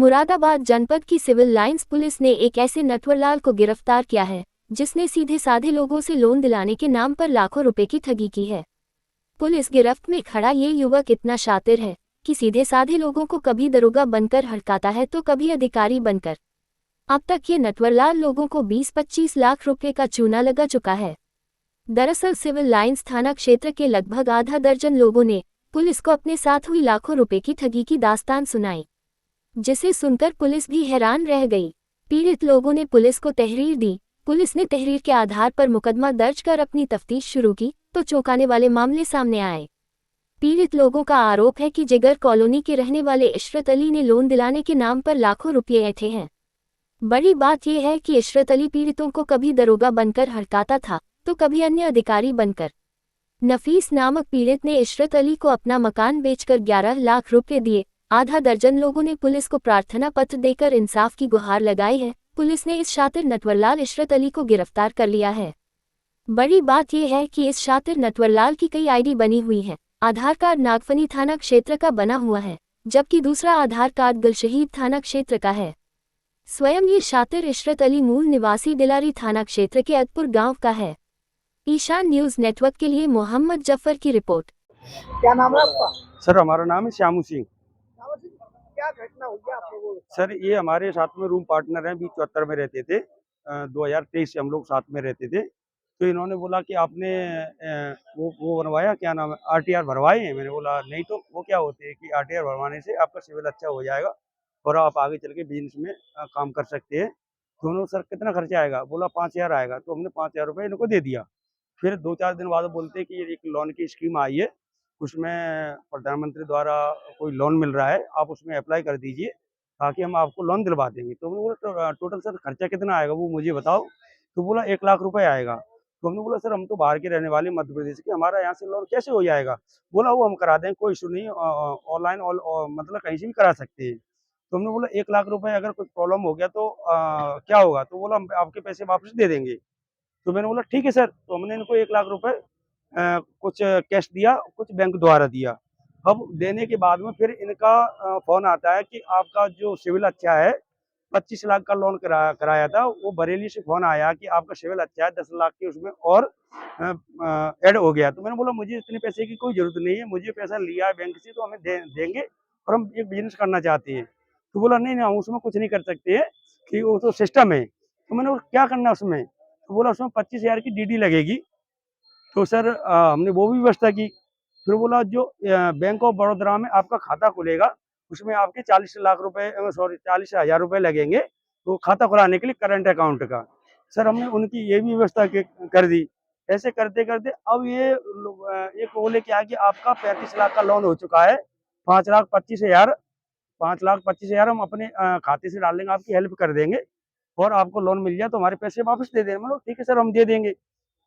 मुरादाबाद जनपद की civil lines police ने एक ऐसे नटवरलाल को गिरफ्तार किया है जिसने सीधे साधे लोगों से लोन दिलाने के नाम पर लाखों रुपए की ठगी की है। पुलिस गिरफ्त में खड़ा ये युवक इतना शातिर है कि सीधे साधे लोगों को कभी दरोगा बनकर हड़काता है तो कभी अधिकारी बनकर। अब तक ये नटवरलाल लोगों को 20-25 लाख रुपए का चूना लगा चुका है। दरअसल सिविल लाइंस थाना क्षेत्र के लगभग आधा दर्जन लोगों ने पुलिस को अपने साथ हुई लाखों रुपए की ठगी की दास्तान सुनाई, जिसे सुनकर पुलिस भी हैरान रह गई। पीड़ित लोगों ने पुलिस को तहरीर दी। पुलिस ने तहरीर के आधार पर मुकदमा दर्ज कर अपनी तफ्तीश शुरू की तो चौंकाने वाले मामले सामने आए। पीड़ित लोगों का आरोप है कि जिगर कॉलोनी के रहने वाले इशरत अली ने लोन दिलाने के नाम पर लाखों रुपये ऐंठे हैं। बड़ी बात यह है कि इशरत अली पीड़ितों को कभी दरोगा बनकर हड़काता था तो कभी अन्य अधिकारी बनकर। नफीस नामक पीड़ित ने इशरत अली को अपना मकान बेचकर 11 लाख रुपए दिए। आधा दर्जन लोगों ने पुलिस को प्रार्थना पत्र देकर इंसाफ की गुहार लगाई है। पुलिस ने इस शातिर नटवरलाल इशरत अली को गिरफ्तार कर लिया है। बड़ी बात यह है कि इस शातिर नटवरलाल की कई आईडी बनी हुई हैं। आधार कार्ड नागफनी थाना क्षेत्र का बना हुआ है, जबकि दूसरा आधार कार्ड गुलशहीद थाना क्षेत्र का है। स्वयं ये शातिर इशरत अली मूल निवासी दिलारी थाना क्षेत्र के अदपुर गांव का है। ईशान न्यूज नेटवर्क के लिए मोहम्मद जफर की रिपोर्ट। क्या नाम है आपका? सर हमारा नाम है श्यामू सिंह। क्या घटना हुई है आप लोगों को? सर ये हमारे साथ में रूम पार्टनर हैं, 2074 में रहते थे। 2023 से हम लोग साथ में रहते थे। तो इन्होंने बोला कि आपने वो बनवाया, क्या नाम है, आरटीआर भरवाए हैं। मैंने बोला नहीं, तो वो क्या होते हैं कि आरटीआर भरवाने से आपका सिविल अच्छा हो जाएगा और आप आगे चल के बिजनेस में काम कर सकते हैं। तो उन्होंने सर कितना खर्चा आएगा? बोला 5000 आएगा। तो हमने 5000 रुपये इनको दे दिया। फिर 2-4 दिन बाद बोलते हैं कि ये एक लोन की स्कीम आई है, उसमें प्रधानमंत्री द्वारा कोई लोन मिल रहा है, आप उसमें अप्लाई कर दीजिए ताकि हम आपको लोन दिलवा देंगे। तो हमने बोला टोटल सर खर्चा कितना आएगा वो मुझे बताओ। तो बोला 1 लाख रुपए आएगा। तो हमने बोला सर हम तो बाहर के रहने वाले मध्य प्रदेश के, हमारा यहाँ से लोन कैसे हो जाएगा? बोला वो हम करा देंगे, कोई इशू नहीं, ऑनलाइन मतलब कहीं से भी करा सकते हैं। तो हमने बोला 1 लाख रुपए अगर कुछ प्रॉब्लम हो गया तो क्या होगा? तो बोला हम आपके पैसे वापस दे देंगे। तो मैंने बोला ठीक है सर। तो हमने इनको 1 लाख रुपए कुछ कैश दिया, कुछ बैंक द्वारा दिया। अब देने के बाद में फिर इनका फ़ोन आता है कि आपका जो सिविल अच्छा है, 25 लाख का लोन कराया था, वो बरेली से फ़ोन आया कि आपका सिविल अच्छा है, 10 लाख के उसमें और ऐड हो गया। तो मैंने बोला मुझे इतने पैसे की कोई ज़रूरत नहीं है, मुझे पैसा लिया है बैंक से तो हमें देंगे और हम एक बिज़नेस करना चाहते हैं। तो बोला नहीं, नहीं हम उसमें कुछ नहीं कर सकते हैं कि वो तो सिस्टम है। तो मैंने बोला क्या करना है उसमें? तो बोला उसमें 25,000 की डीडी लगेगी। तो सर हमने वो भी व्यवस्था की। फिर बोला जो बैंक ऑफ बड़ौदा में आपका खाता खुलेगा, उसमें आपके 40 लाख रुपए, सॉरी 40,000 रुपए लगेंगे, तो खाता खुलाने के लिए करंट अकाउंट का। सर हमने उनकी ये भी व्यवस्था कर दी। ऐसे करते-करते अब ये एक वो लेके आया कि आपका 35 लाख का लोन हो चुका है, 5,25,000 5,25,000 हम अपने खाते से डाल देंगे, आपकी हेल्प कर देंगे और आपको लोन मिल जाए तो हमारे पैसे वापस दे दें। मतलब ठीक है सर हम दे देंगे।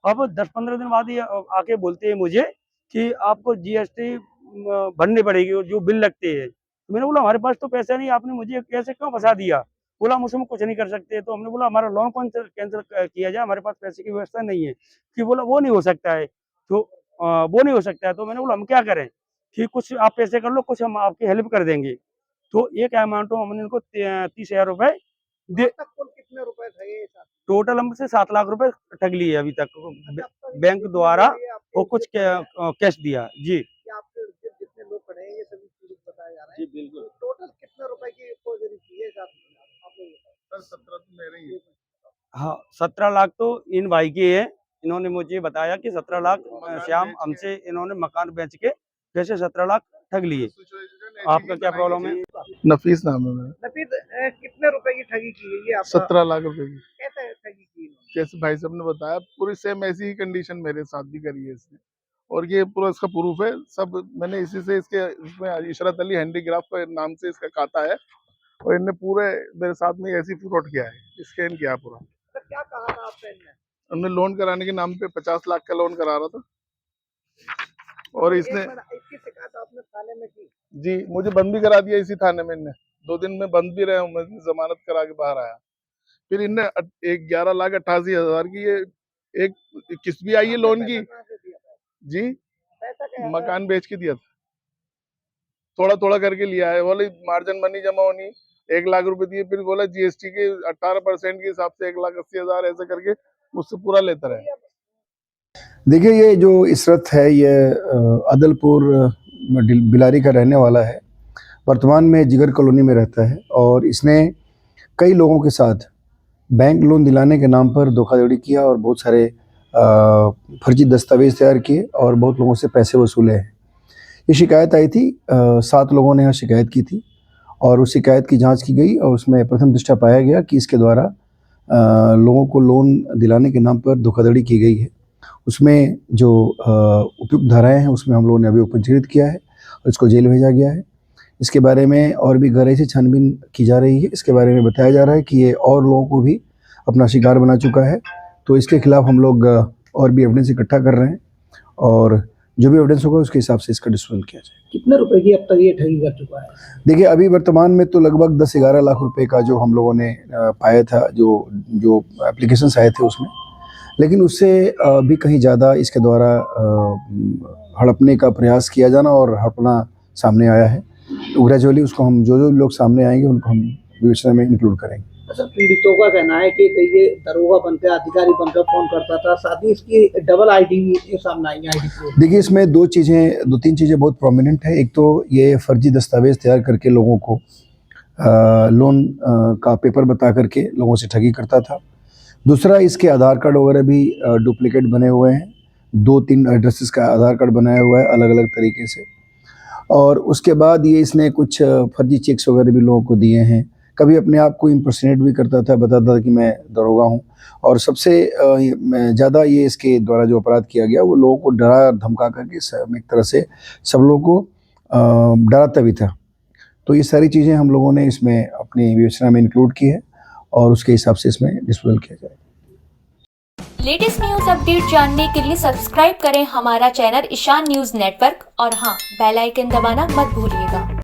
अब 10-15 दिन बाद ये आके बोलते हैं मुझे कि आपको जीएसटी भरनी पड़ेगी और जो बिल लगते हैं। तो मैंने बोला हमारे पास तो पैसा नहीं, आपने मुझे कैसे क्यों फंसा दिया? बोला हम उसमें कुछ नहीं कर सकते। तो हमने बोला हमारा लोन कैंसिल किया जाए, हमारे पास पैसे की व्यवस्था नहीं है। कि बोला वो नहीं हो सकता है। तो वो नहीं हो सकता है। तो मैंने बोला हम क्या करें? कि कुछ आप पैसे कर लो, कुछ हम आपकी हेल्प कर देंगे। तो एक अमाउंट हमने इनको 30,000 रुपए दे। तक कुल कितने रुपए थे ये? टोटल हमसे 7 लाख रुपए ठग लिए अभी तक बैंक जितने द्वारा, लोग ये आपके और कुछ कैश दिया जी। आपके जितने लोग खड़े हैं ये सभी पीड़ित बताए जा रहे हैं। जी बिल्कुल। तो टोटल कितने रुपए की फोर्जरी की है आप लोग? सर 17 तो मेरे ही है। हाँ 17 लाख तो इन भाई के है। इन्होंने मुझे बताया कि 17 लाख श्याम हमसे इन्होंने मकान बेच के वैसे 17 लाख ठग लिए। आपका क्या प्रॉब्लम है? नफीस नाम है मेरा। नफीस कितने रुपए की ठगी की है ये आप? 17 लाख रुपए की। कैसे ठगी की? जैसे भाई साहब ने बताया पूरी सेम ऐसी ही कंडीशन मेरे साथ भी करी है इसने, और ये पूरा इसका प्रूफ है सब। मैंने इसी से इसमें इशरत अली हैंडीक्राफ्ट के नाम से इसका खाता है, और इनने पूरे मेरे साथ में ऐसी फ्रॉड किया है, स्कैम किया पूरा। तो क्या कहा था आपसे इनने? हमने लोन कराने के नाम पे 50 लाख का लोन करा रहा था, और इसने इसकी शिकायत आपने थाने में की? जी मुझे बंद भी करा दिया इसी थाने में। इनने 2 दिन में बंद भी रहे हूँ, मैं जमानत करा के बाहर आया। फिर इनने 11,88,000 की ये एक किस्त भी आई है लोन की जी। मकान बेच के दिया था, थोड़ा थोड़ा करके लिया है। बोले मार्जिन मनी जमा होनी, 1 लाख रुपए दिए, फिर बोला जीएसटी के 18% के हिसाब से 1,80,000 ऐसे करके मुझसे पूरा लेता रहे। देखिए, ये जो इशरत है ये अदलपुर बिलारी का रहने वाला है। वर्तमान में जिगर कॉलोनी में रहता है और इसने कई लोगों के साथ बैंक लोन दिलाने के नाम पर धोखाधड़ी किया और बहुत सारे फर्जी दस्तावेज तैयार किए और बहुत लोगों से पैसे वसूले हैं। ये शिकायत आई थी, 7 लोगों ने यहाँ शिकायत की थी और उस शिकायत की जांच की गई और उसमें प्रथम दृष्टया पाया गया कि इसके द्वारा लोगों को लोन दिलाने के नाम पर धोखाधड़ी की गई है। उसमें जो उपयुक्त धाराएं हैं उसमें हम लोगों ने अभियोग पंजीकृत किया है और इसको जेल भेजा गया है। इसके बारे में और भी गहराई से छानबीन की जा रही है। इसके बारे में बताया जा रहा है कि ये और लोगों को भी अपना शिकार बना चुका है, तो इसके खिलाफ हम लोग और भी एविडेंस इकट्ठा कर रहे हैं और जो भी एविडेंस होगा उसके हिसाब से इसका डिस्पोजल किया जाए। कितने रुपए की अब तक ये ठगी कर चुका है? देखिए, अभी वर्तमान में तो लगभग 10-11 लाख रुपए का जो हम लोगों ने पाया था, जो एप्लीकेशंस आए थे उसमें, लेकिन उससे भी कहीं ज़्यादा इसके द्वारा हड़पने का प्रयास किया जाना और हड़पना सामने आया है। तो ग्रेजुअली उसको हम जो लोग सामने आएंगे उनको हम विवेचना में इंक्लूड करेंगे। अच्छा, पीड़ितों का कहना है कि ये दरोगा बनकर अधिकारी बनकर फोन करता था, साथ ही इसकी डबल आईडी भी सामने आई है। देखिए, इसमें 2-3 चीज़ें बहुत प्रोमिनेंट है। एक तो ये फर्जी दस्तावेज तैयार करके लोगों को लोन का पेपर बता करके लोगों से ठगी करता था। दूसरा, इसके आधार कार्ड वगैरह भी डुप्लीकेट बने हुए हैं। 2-3 एड्रेसेस का आधार कार्ड बनाया हुआ है अलग अलग तरीके से। और उसके बाद ये इसने कुछ फर्जी चेक्स वगैरह भी लोगों को दिए हैं। कभी अपने आप को इम्पर्सनेट भी करता था, बताता था कि मैं दरोगा हूँ। और सबसे ज़्यादा ये इसके द्वारा जो अपराध किया गया वो लोगों को डरा धमका करके एक तरह से सब लोगों को डराता भी था। तो ये सारी चीज़ें हम लोगों ने इसमें अपनी विवेचना में इंक्लूड की है और उसके हिसाब से इसमें डिस्पोजल किया जाएगा। लेटेस्ट न्यूज अपडेट जानने के लिए सब्सक्राइब करें हमारा चैनल ईशान न्यूज नेटवर्क और हाँ, बेल आइकन दबाना मत भूलिएगा।